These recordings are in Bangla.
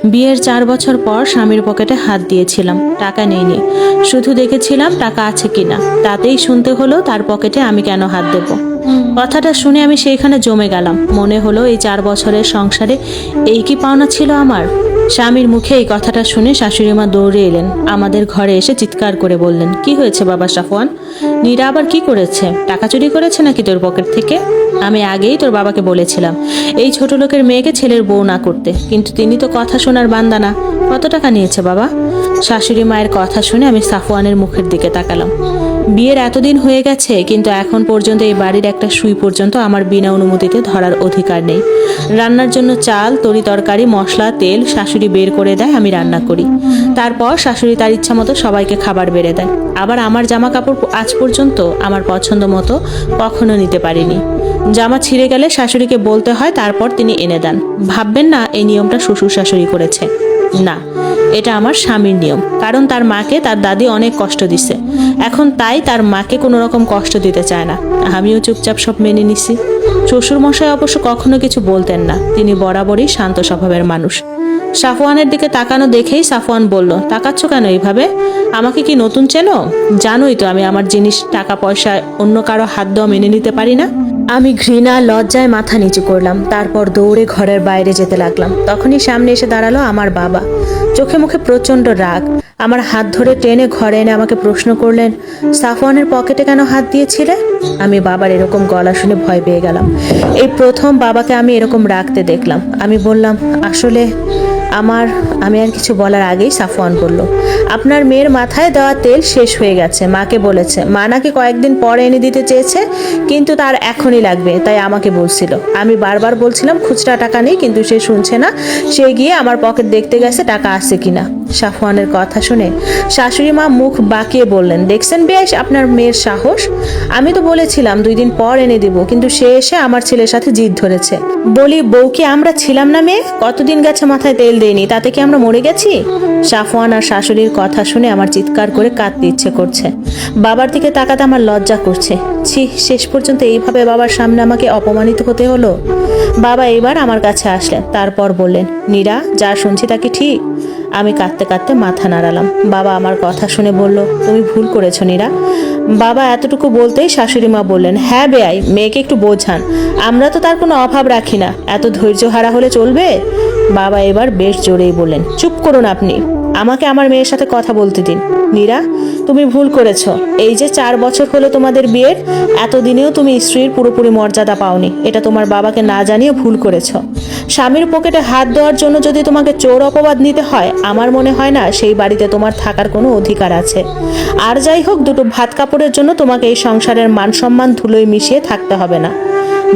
বিয়ের 4 বছর পর স্বামীর পকেটে হাত দিয়েছিলাম, টাকা নেইনি, শুধু দেখেছিলাম টাকা আছে কিনা। তাতেই শুনতে হলো তার পকেটে আমি কেন হাত দেব। কথাটা শুনে আমি সেইখানে জমে গেলাম। মনে হলো এই 4 বছরের সংসারে এই কি পাওনা ছিল আমার। স্বামীর মুখে এই কথাটা শুনে শাশুড়ি মা দৌড়ে এলেন, আমাদের ঘরে এসে চিৎকার করে বললেন, কি হয়েছে বাবা সাফওয়ান? নীরা আবার কি করেছে? টাকা চুরি করেছে নাকি তোর পকেট থেকে? আমি আগেই তোর বাবাকে বলেছিলাম এই ছোট লোকের মেয়েকে ছেলের বউ না করতে, কিন্তু তিনি তো কথা শোনার বান্দা না। কত টাকা নিয়েছে বাবা? শাশুড়ি মায়ের কথা শুনে আমি সাফওয়ানের মুখের দিকে তাকালাম। বিয়ের এতদিন হয়ে গেছে, কিন্তু এখন পর্যন্ত এই বাড়ির একটা সুই পর্যন্ত আমার বিনা অনুমতিতে ধরার অধিকার নেই। রান্নার জন্য চাল, তরি তরকারি, মশলা, তেল শাশুড়ি বের করে দেয়, আমি রান্না করি। তারপর শাশুড়ি তার ইচ্ছা মতো সবাইকে খাবার বেড়ে দেয়। আবার আমার জামা কাপড় আজ পর্যন্ত আমার পছন্দ মতো কখনো নিতে পারিনি। জামা ছিঁড়ে গেলে শাশুড়িকে বলতে হয়, তারপর তিনি এনে দেন। ভাববেন না এই নিয়মটা শ্বশুর শাশুড়ি করেছে, না, এটা আমার স্বামীর নিয়ম। কারণ তার মাকে তার দাদি অনেক কষ্ট দিছে, এখন তাই তার মাকে কোনো রকম কষ্ট দিতে চায় না। আমিও চুপচাপ সব মেনে নিছি। শ্বশুর মশাই অবশ্য কখনো কিছু বলতেন না, তিনি বরাবরই শান্ত স্বভাবের মানুষ। সাফওয়ানের দিকে তাকানো দেখেই সাফওয়ান বলল, তাকাচ্ছ কেন এইভাবে? আমাকে কি নতুন চেনো? জানোই তো আমি আমার জিনিস, টাকা পয়সা অন্য কারো হাত দেওয়া মেনে নিতে পারি না। আমি ঘৃণা লজ্জায় মাথা নিচু করলাম, তারপর দৌড়ে ঘরের বাইরে যেতে লাগলাম। তখনই সামনে এসে দাঁড়ালো আমার বাবা, চোখে মুখে প্রচন্ড রাগ। আমার হাত ধরে টেনে ঘরে এনে আমাকে প্রশ্ন করলেন, সাফওয়ানের পকেটে কেন হাত দিয়েছিলে? আমি বাবার এরকম গলা শুনে ভয় পেয়ে গেলাম। এই প্রথম বাবাকে আমি এরকম রাখতে দেখলাম। আমি বললাম, আসলে আমি আর কিছু বলার আগেই সাফওয়ান বলল, আপনার মেয়ের মাথায় দেওয়া তেল শেষ হয়ে গেছে, মাকে বলেছে। মা নাকি কয়েকদিন পরে এনে দিতে চেয়েছে, কিন্তু তার এখনই লাগবে, তাই আমাকে বলছিল। আমি বারবার বলছিলাম খুচরা টাকা নেই, কিন্তু সে শুনছে না। সে গিয়ে আমার পকেট দেখতে গেছে টাকা আছে কিনা। সাফওয়ানের কথা শুনে শাশুড়ি মা মুখ বাঁকিয়ে বললেন, দেখছেন বেশ আপনার মেয়ের সাহস? আমি তো বলেছিলাম 2 দিন পর এনে দিব, কিন্তু সে এসে আমার ছেলের সাথে জিদ ধরেছে। বলি, বউ কি আমরা ছিলাম না মেয়ে? কতদিন গেছে মাথায় তেল দেয়নি, তাতে কি আমরা মরে গেছি? সাফওয়ান আর শাশুড়ির কথা শুনে আমার চিৎকার করে কাঁদতে ইচ্ছে করছে। বাবার দিকে তাকাতে আমার লজ্জা করছে। ছি, শেষ পর্যন্ত এইভাবে বাবার সামনে আমাকে অপমানিত হতে হলো। বাবা এবার আমার কাছে আসলেন, তারপর বললেন, নীরা, যা শুনছি তা কি ঠিক? আমি কাঁদতে কাঁদতে মাথা নাড়ালাম। বাবা আমার কথা শুনে বলল, তুমি ভুল করেছো নীরা। বাবা এতটুকু বলতেই শাশুড়ি মা বললেন, হ্যাঁ বেয়াই, মেয়েকে একটু বোঝান, আমরা তো তার কোনো অভাব রাখি না, এত ধৈর্য হারা হলে চলবে? বাবা এবার বেশ জোরেই বললেন, চুপ করুন আপনি, আমাকে আমার মেয়ের সাথে কথা বলতে দিন। নীরা, তুমি ভুল করেছো। এই যে 4 বছর হলো তোমাদের বিয়ের, এতদিনেও তুমি স্ত্রীর পুরোপুরি মর্যাদা পাওনি। এটা তোমার বাবাকে না জানিয়ে ভুল করেছো। স্বামীর পকেটে হাত দেওয়ার জন্য যদি তোমাকে চোর অপবাদ নিতে হয়, আমার মনে হয় না সেই বাড়িতে তোমার থাকার কোনো অধিকার আছে। আর যাই হোক, দুটো ভাত কাপড়ের জন্য তোমাকে এই সংসারের মান সম্মান ধুলোয় মিশিয়ে থাকতে হবে না।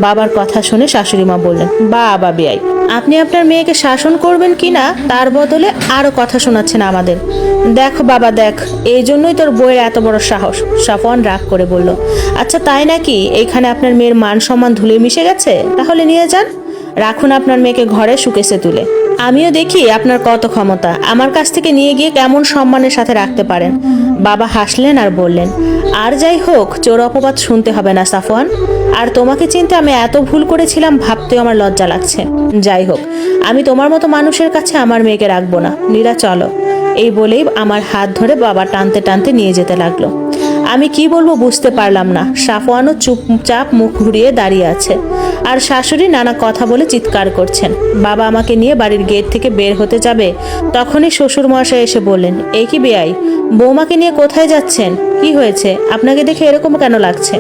বাবার কথা শুনে শাশুড়ি মা বললেন, বাবা বেয়াই, আপনি আপনার মেয়েকে শাসন করবেন কিনা তার বদলে আরো কথা শোনাচ্ছেন আমাদের। দেখ বাবা দেখ, এই জন্যই তোর বউয়ের এত বড় সাহস। সাফওয়ান রাগ করে বলল, আচ্ছা তাই নাকি? এইখানে আপনার মেয়ের মান সম্মান ধুলে মিশে গেছে? তাহলে নিয়ে যান, রাখুন আপনার মেয়েকে ঘরে সুকেসে তুলে। আমিও দেখি আপনার কত ক্ষমতা, আমার কাছ থেকে নিয়ে গিয়ে কেমন সম্মানের সাথে রাখতে পারেন। বাবা হাসলেন আর বললেন, আর যাই হোক, চোর অপবাদ শুনতে হবে না সাফওয়ান। আর তোমাকে চিনতে আমি এত ভুল করেছিলাম ভাবতেও আমার লজ্জা লাগছে। যাই হোক, আমি তোমার মতো মানুষের কাছে আমার মেয়েকে রাখবো না। নীরা চলো। এই বলেই আমার হাত ধরে বাবা টানতে টানতে নিয়ে যেতে লাগলো। আমি কি বলবো বুঝতে পারলাম না। সাফওয়ানও চুপচাপ মুখ ঘুরিয়ে দাঁড়িয়ে আছে, আর শাশুড়ি নানা কথা বলে চিৎকার করছেন। বাবা আমাকে নিয়ে বাড়ির গেট থেকে বের হতে যাবে, তখনই শ্বশুর মশাই এসে বললেন, এই কি বেয়াই, বৌমাকে নিয়ে কোথায় যাচ্ছেন? কি হয়েছে? আপনাকে দেখে এরকম কেন লাগছে?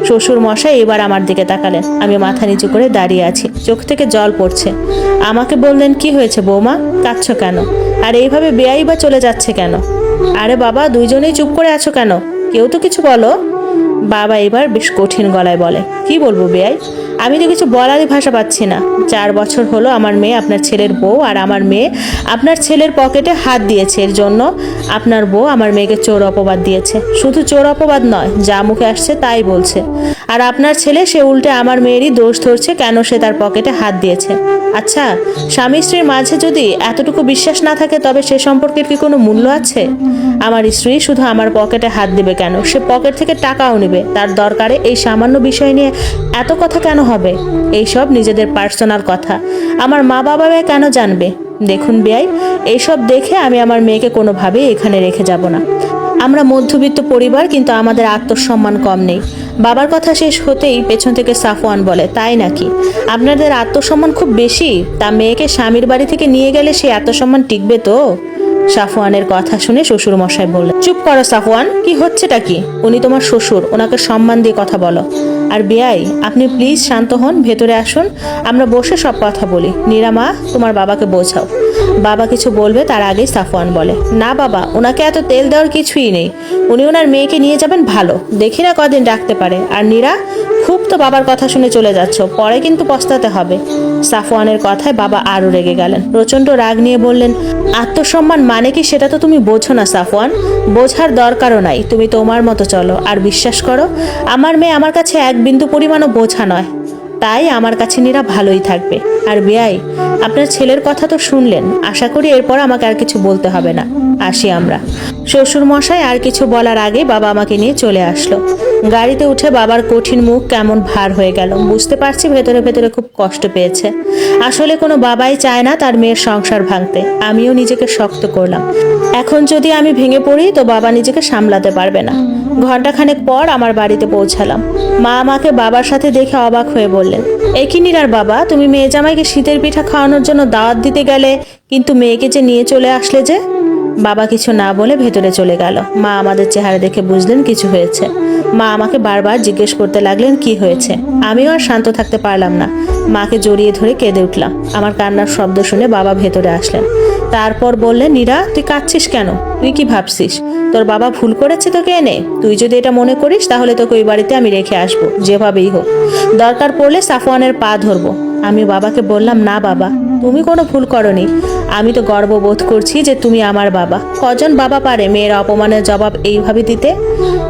শ্বশুর মশাই এবার আমার দিকে তাকালেন। আমি মাথা নিচু করে দাঁড়িয়ে আছি, চোখ থেকে জল পড়ছে। আমাকে বললেন, কি হয়েছে বৌমা, কাঁদছো কেন? আর এইভাবে বেয়াই বা চলে যাচ্ছে কেন? আরে বাবা, দুইজনেই চুপ করে আছো কেন? কেউ তো কিছু বলো। বাবা এবার বেশ কঠিন গলায় বলে, কি বলবো বেয়াই, আমি তো কিছু বলারই ভাষা পাচ্ছি না। 4 বছর হলো আমার মেয়ে আপনার ছেলের বউ, আর আমার মেয়ে আপনার ছেলের পকেটে হাত দিয়েছে। এর জন্য আপনার বউ আমার মেয়েকে চোর অপবাদ দিয়েছে। শুধু চোর অপবাদ নয়, যা মুখে আসছে তাই বলছে। আর আপনার ছেলে সে উল্টে আমার মেয়েরই দোষ ধরছে কেন সে তার পকেটে হাত দিয়েছে। আচ্ছা, স্বামী স্ত্রীর মাঝে যদি এতটুকু বিশ্বাস না থাকে, তবে সে সম্পর্কের কি কোনো মূল্য আছে? আমার স্ত্রী শুধু আমার পকেটে হাত দিবে কেন? সে পকেট থেকে টাকাও নেবে। তার দরকারে এই সামান্য বিষয় নিয়ে এত কথা কেন হবে? এইসব নিজেদের পার্সোনাল কথা আমার মা বাবা কেন জানবে? দেখুন বেয়াই, এইসব দেখে আমি আমার মেয়েকে কোনোভাবেই এখানে রেখে যাব না। আমরা মধ্যবিত্ত পরিবার, কিন্তু আমাদের আত্মসম্মান কম নেই। বাবার কথা শেষ হতেই পেছন থেকে সাফওয়ান বলে, তাই নাকি? আপনাদের আত্মসম্মান খুব বেশি? তা মেয়েকে স্বামীর বাড়ি থেকে নিয়ে গেলে সেই আত্মসম্মান টিকবে তো? সাফওয়ানের কথা শুনে শ্বশুর মশাই বললেন, চুপ করো সাফওয়ান, কি হচ্ছেটা কি? উনি তোমার শ্বশুর, ওনাকে সম্মান দিয়ে কথা বলো। আর বেয়াই, আপনি প্লিজ শান্ত হন, ভেতরে আসুন, আমরা বসে সব কথা বলি। নীরা মা, তোমার বাবাকে বোঝাও। বাবা কিছু বলবে তার আগেই সাফওয়ান বলে, না বাবা, ওনাকে এত তেল দেওয়ার কিছুই নেই। উনি ওনার মেয়েকে নিয়ে যাবেন, ভালো দেখি না কদিন রাখতে পারে। আর নীরা, খুব তো বাবার কথা শুনে চলে যাচ্ছ, পরে কিন্তু পস্তাতে হবে। সাফওয়ানের কথায় বাবা আরো রেগে গেলেন, প্রচন্ড রাগ নিয়ে বললেন, আত্মসম্মান মানে কি সেটা তো তুমি বোঝো না সাফওয়ান, বোঝার দরকারও নাই। তুমি তোমার মতো চলো, আর বিশ্বাস করো, আমার মেয়ে আমার কাছে এক বিন্দু পরিমাণও বোঝা নয়, তাই আমার কাছে নীরা ভালোই থাকবে। আর বেয়াই, আপনার ছেলের কথা তো শুনলেন, আশা করি এরপর আমাকে আর কিছু বলতে হবে না। আসি আমরা। শ্বশুর মশাই আর কিছু বলার আগে বাবা আমাকে নিয়ে চলে আসলো। গাড়িতে উঠে বাবার কঠিন মুখ কেমন ভার হয়ে গেল। বুঝতে পারছি ভেতরে ভেতরে খুব কষ্ট পেয়েছে। আসলে কোনো বাবাই চায় না তার মেয়ের সংসার ভাঙতে। আমিও নিজেকে শক্ত করলাম, এখন যদি আমি ভেঙে পড়ি তো বাবা নিজেকে সামলাতে পারবে না। ঘন্টাখানেক পর আমার বাড়িতে পৌঁছালাম। মা আমাকে বাবার সাথে দেখে অবাক হয়ে বললেন, একই নীরার বাবা, তুমি মেয়ে জামাইকে শীতের পিঠা খাওয়ানোর জন্য দাওয়াত দিতে গেলে, কিন্তু মেয়েকে যে নিয়ে চলে আসলে যে? বাবা কিছু না বলে ভেতরে চলে গেল। মা আমাদের চেহারা দেখে বুঝলেন কিছু হয়েছে। মা আমাকে বারবার জিজ্ঞেস করতে লাগলেন কি হয়েছে। আমিও আর শান্ত থাকতে পারলাম না, মাকে জড়িয়ে ধরে কেঁদে উঠলাম। আমার কান্নার শব্দ শুনে বাবা ভেতরে আসলেন। তারপর বললেন, নীরা, তুই কাঁদছিস কেন? তুই কি ভাবছিস তোর বাবা ভুল করেছে তোকে এনে? তুই যদি এটা মনে করিস তাহলে তোকে ওই বাড়িতে আমি রেখে আসবো, যেভাবেই হোক। দরকার পড়লে সাফওয়ানের পা ধরবো। আমি বাবাকে বললাম, না বাবা, তুমি কোনো ভুল করনি। আমি তো গর্ববোধ করছি যে তুমি আমার বাবা। কজন বাবা পারে মেয়ের অপমানের জবাব এইভাবে দিতে?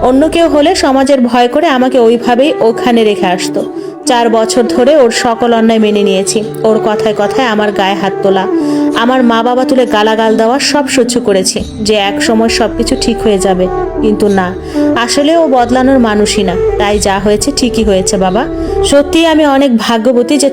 অন্য কেউ হলে সমাজের ভয় করে আমাকে ওইভাবেই ওখানে রেখে আসতো। 4 বছর ধরে ওর সকল অন্যায় মেনে নিয়েছি। ওর কথায় কথায় আমার গায়ে হাত তোলা, আমার মা বাবা তুলে গালাগাল দেওয়া সব সহ্য করেছি, যে এক সময় সবকিছু ঠিক হয়ে যাবে। কিন্তু না, আসলে ও বদলানোর মানুষই না। তাই যা হয়েছে ঠিকই হয়েছে বাবা। সত্যিই আমি অনেক ভাগ্যবতী যে